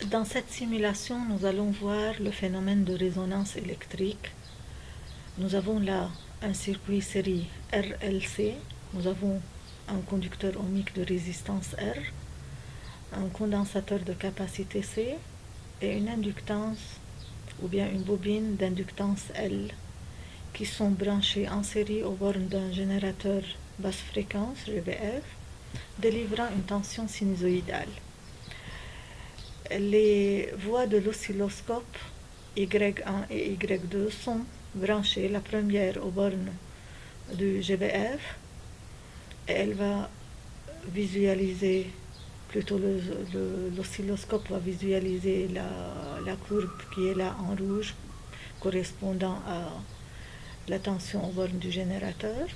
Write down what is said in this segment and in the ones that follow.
Dans cette simulation, nous allons voir le phénomène de résonance électrique. Nous avons là un circuit série RLC, nous avons un conducteur ohmique de résistance R, un condensateur de capacité C et une inductance ou bien une bobine d'inductance L qui sont branchés en série aux bornes d'un générateur basse fréquence GBF délivrant une tension sinusoïdale. Les voies de l'oscilloscope Y1 et Y2 sont branchées, la première aux bornes du GBF, et elle va visualiser, plutôt l'oscilloscope va visualiser la courbe qui est là en rouge, correspondant à la tension aux bornes du générateur.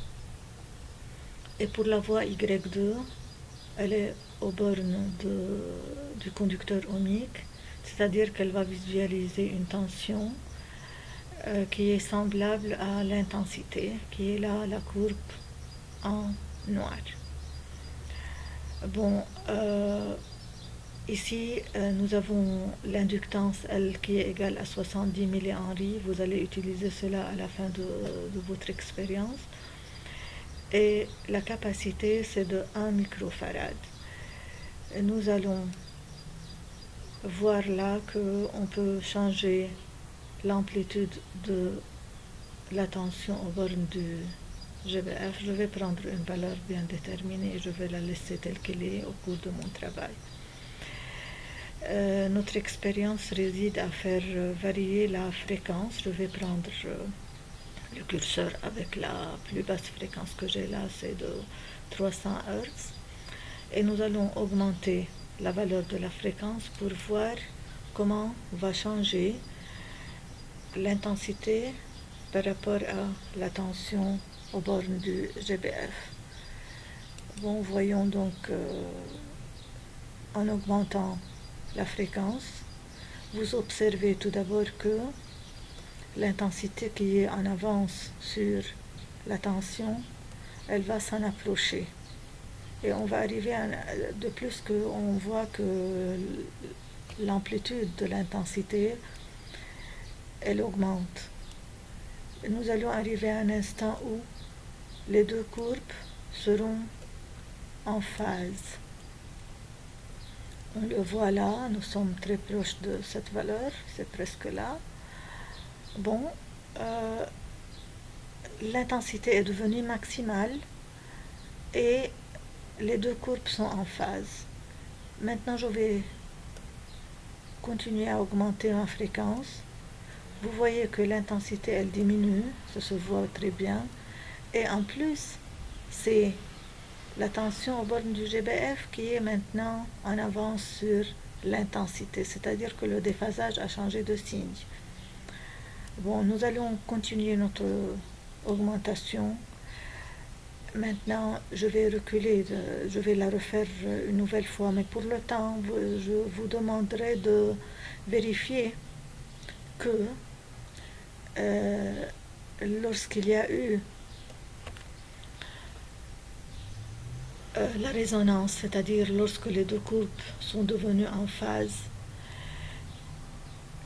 Et pour la voie Y2, elle est aux bornes du conducteur ohmique, c'est-à-dire qu'elle va visualiser une tension qui est semblable à l'intensité, qui est là la courbe en noir. Bon, ici nous avons l'inductance L qui est égale à 70 millihenry. Vous allez utiliser cela à la fin de votre expérience. Et la capacité, c'est de 1 microfarad. Et nous allons voir là qu'on peut changer l'amplitude de la tension aux bornes du GBF. Je vais prendre une valeur bien déterminée et je vais la laisser telle qu'elle est au cours de mon travail. Notre expérience réside à faire varier la fréquence. Je vais prendre le curseur avec la plus basse fréquence que j'ai là, c'est de 300 Hz. Et nous allons augmenter la valeur de la fréquence pour voir comment va changer l'intensité par rapport à la tension aux bornes du GBF. Bon, voyons donc en augmentant la fréquence, vous observez tout d'abord que l'intensité qui est en avance sur la tension, elle va s'en approcher. Et on va arriver de plus qu'on voit que l'amplitude de l'intensité, elle augmente. Et nous allons arriver à un instant où les deux courbes seront en phase. On le voit là, nous sommes très proches de cette valeur, c'est presque là. Bon, l'intensité est devenue maximale et les deux courbes sont en phase. Maintenant, je vais continuer à augmenter ma fréquence. Vous voyez que l'intensité, elle diminue, ça se voit très bien. Et en plus, c'est la tension aux bornes du GBF qui est maintenant en avance sur l'intensité, c'est-à-dire que le déphasage a changé de signe. Bon, nous allons continuer notre augmentation. Maintenant, je vais reculer, je vais la refaire une nouvelle fois, mais pour le temps, je vous demanderai de vérifier que lorsqu'il y a eu la résonance, c'est-à-dire lorsque les deux courbes sont devenues en phase,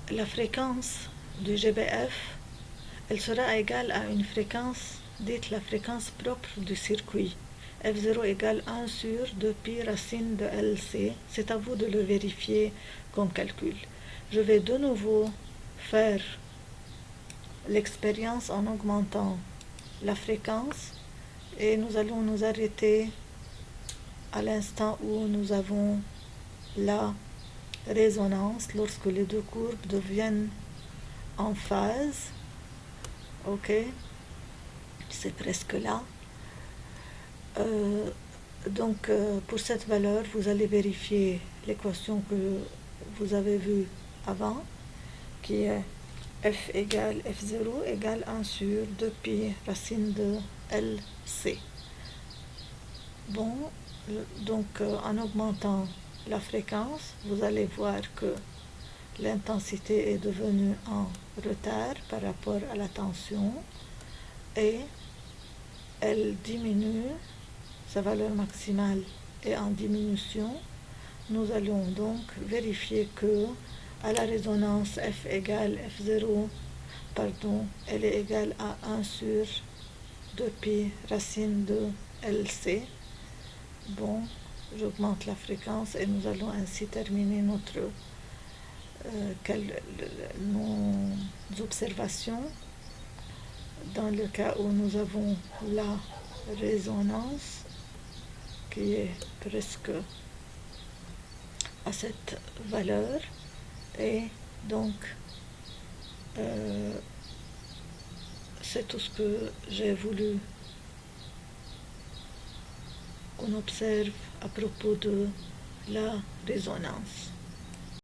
la fréquence du GBF, elle sera égale à une fréquence dite la fréquence propre du circuit. F0 égale 1 sur 2 pi racine de LC. C'est à vous de le vérifier comme calcul. Je vais de nouveau faire l'expérience en augmentant la fréquence et nous allons nous arrêter à l'instant où nous avons la résonance, lorsque les deux courbes deviennent en phase. Ok, c'est presque là. Donc pour cette valeur, vous allez vérifier l'équation que vous avez vue avant, qui est F égale F0 égale 1 sur 2 pi racine de LC. Bon, donc en augmentant la fréquence, vous allez voir que l'intensité est devenue en retard par rapport à la tension et elle diminue, sa valeur maximale est en diminution nous allons donc vérifier que à la résonance F égale F0, pardon, elle est égale à 1 sur 2pi racine de LC. Bon, j'augmente la fréquence et nous allons ainsi terminer nos observations. Dans le cas où nous avons la résonance qui est presque à cette valeur, et donc c'est tout ce que j'ai voulu qu'on observe à propos de la résonance.